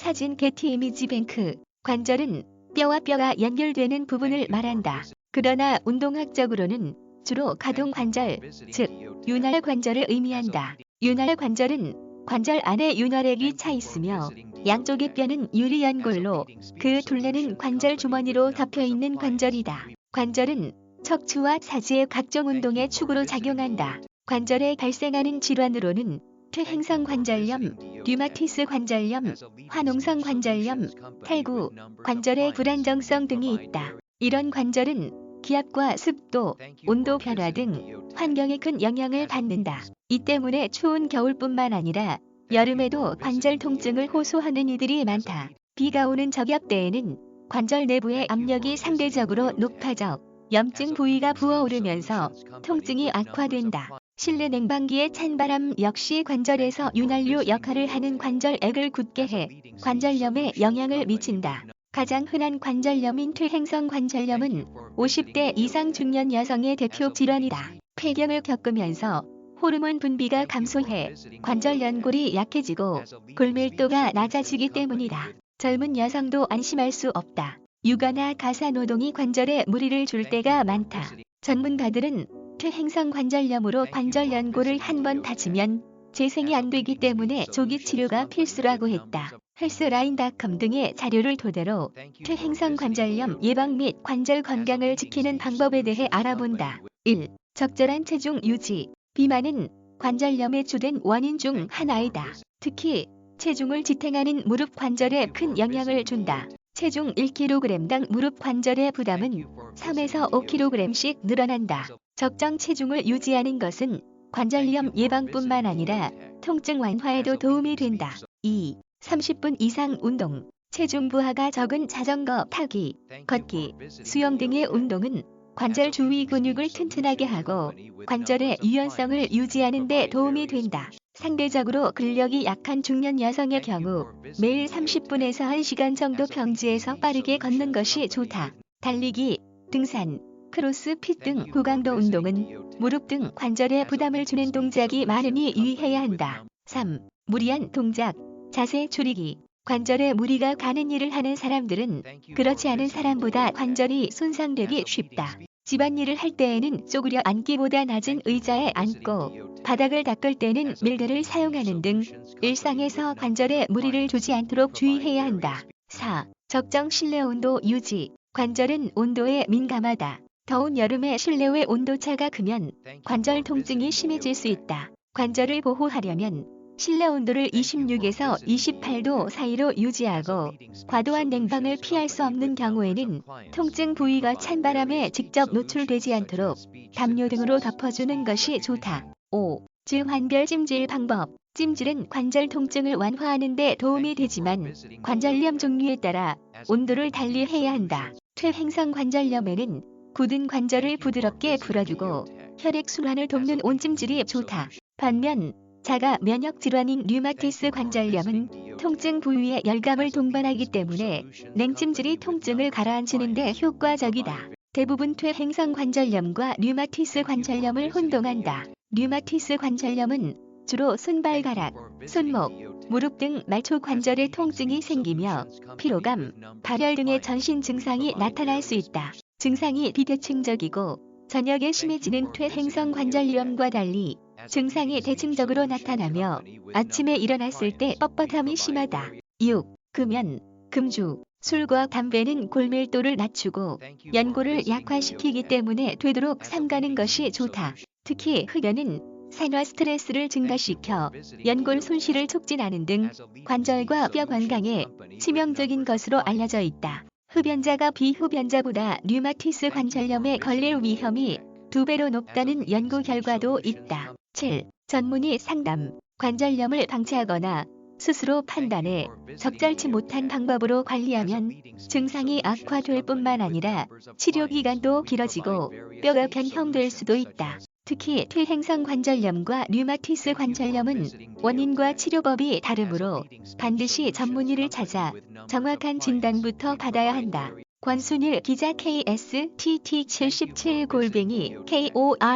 사진 게티 이미지 뱅크. 관절은 뼈와 뼈가 연결되는 부분을 말한다. 그러나 운동학적으로는 주로 가동 관절, 즉 윤활 관절을 의미한다. 윤활 관절은 관절 안에 윤활액이 차 있으며 양쪽의 뼈는 유리 연골로 그 둘레는 관절 주머니로 덮여 있는 관절이다. 관절은 척추와 사지의 각종 운동의 축으로 작용한다. 관절에 발생하는 질환으로는 퇴행성 관절염, 류마티스 관절염, 화농성 관절염, 탈구, 관절의 불안정성 등이 있다. 이런 관절은 기압과 습도, 온도 변화 등 환경에 큰 영향을 받는다. 이 때문에 추운 겨울뿐만 아니라 여름에도 관절 통증을 호소하는 이들이 많다. 비가 오는 저녁때에는 관절 내부의 압력이 상대적으로 높아져 염증 부위가 부어오르면서 통증이 악화된다. 실내 냉방기의 찬바람 역시 관절에서 윤활유 역할을 하는 관절액을 굳게 해 관절염에 영향을 미친다. 가장 흔한 관절염인 퇴행성 관절염은 50대 이상 중년 여성의 대표 질환이다. 폐경을 겪으면서 호르몬 분비가 감소해 관절 연골이 약해지고 골밀도가 낮아지기 때문이다. 젊은 여성도 안심할 수 없다. 육아나 가사 노동이 관절에 무리를 줄 때가 많다. 전문가들은 퇴행성 관절염으로 관절 연골을 한번 다치면 재생이 안 되기 때문에 조기 치료가 필수라고 했다. 헬스라인.com 등의 자료를 토대로 퇴행성 관절염 예방 및 관절 건강을 지키는 방법에 대해 알아본다. 1. 적절한 체중 유지. 비만은 관절염의 주된 원인 중 하나이다. 특히 체중을 지탱하는 무릎 관절에 큰 영향을 준다. 체중 1kg당 무릎 관절의 부담은 3에서 5kg씩 늘어난다. 적정 체중을 유지하는 것은 관절염 예방뿐만 아니라 통증 완화에도 도움이 된다. 2. 30분 이상 운동. 체중 부하가 적은 자전거 타기, 걷기, 수영 등의 운동은 관절 주위 근육을 튼튼하게 하고 관절의 유연성을 유지하는 데 도움이 된다. 상대적으로 근력이 약한 중년 여성의 경우 매일 30분에서 1시간 정도 평지에서 빠르게 걷는 것이 좋다. 달리기, 등산, 크로스핏 등 고강도 운동은 무릎 등 관절에 부담을 주는 동작이 많으니 유의해야 한다. 3. 무리한 동작, 자세 줄이기. 관절에 무리가 가는 일을 하는 사람들은 그렇지 않은 사람보다 관절이 손상되기 쉽다. 집안일을 할 때에는 쪼그려 앉기보다 낮은 의자에 앉고 바닥을 닦을 때는 밀대를 사용하는 등 일상에서 관절에 무리를 주지 않도록 주의해야 한다. 4. 적정 실내 온도 유지. 관절은 온도에 민감하다. 더운 여름에 실내외 온도차가 크면 관절 통증이 심해질 수 있다. 관절을 보호하려면 실내 온도를 26에서 28도 사이로 유지하고 과도한 냉방을 피할 수 없는 경우에는 통증 부위가 찬바람에 직접 노출되지 않도록 담요 등으로 덮어주는 것이 좋다. 5. 질환별 찜질 방법. 찜질은 관절 통증을 완화하는 데 도움이 되지만 관절염 종류에 따라 온도를 달리해야 한다. 퇴행성 관절염에는 굳은 관절을 부드럽게 풀어주고 혈액순환을 돕는 온찜질이 좋다. 반면 자가 면역 질환인 류마티스 관절염은 통증 부위에 열감을 동반하기 때문에 냉찜질이 통증을 가라앉히는 데 효과적이다. 대부분 퇴행성 관절염과 류마티스 관절염을 혼동한다. 류마티스 관절염은 주로 손발가락, 손목, 무릎 등 말초 관절에 통증이 생기며 피로감, 발열 등의 전신 증상이 나타날 수 있다. 증상이 비대칭적이고 저녁에 심해지는 퇴행성 관절염과 달리 증상이 대칭적으로 나타나며 아침에 일어났을 때 뻣뻣함이 심하다. 6. 금연, 금주, 술과 담배는 골밀도를 낮추고 연골을 약화시키기 때문에 되도록 삼가는 것이 좋다. 특히 흡연은 산화 스트레스를 증가시켜 연골 손실을 촉진하는 등 관절과 뼈 건강에 치명적인 것으로 알려져 있다. 흡연자가 비흡연자보다 류마티스 관절염에 걸릴 위험이 2배로 높다는 연구 결과도 있다. 7. 전문의 상담. 관절염을 방치하거나 스스로 판단해 적절치 못한 방법으로 관리하면 증상이 악화될 뿐만 아니라 치료 기간도 길어지고 뼈가 변형될 수도 있다. 특히 퇴행성 관절염과 류마티스 관절염은 원인과 치료법이 다르므로 반드시 전문의를 찾아 정확한 진단부터 받아야 한다. 권순일 기자 KSTT77골뱅이 KORMEDI.com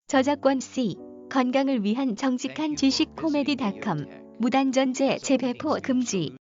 저작권 C. 건강을 위한 정직한 지식 코미디.com 무단전제 재배포 금지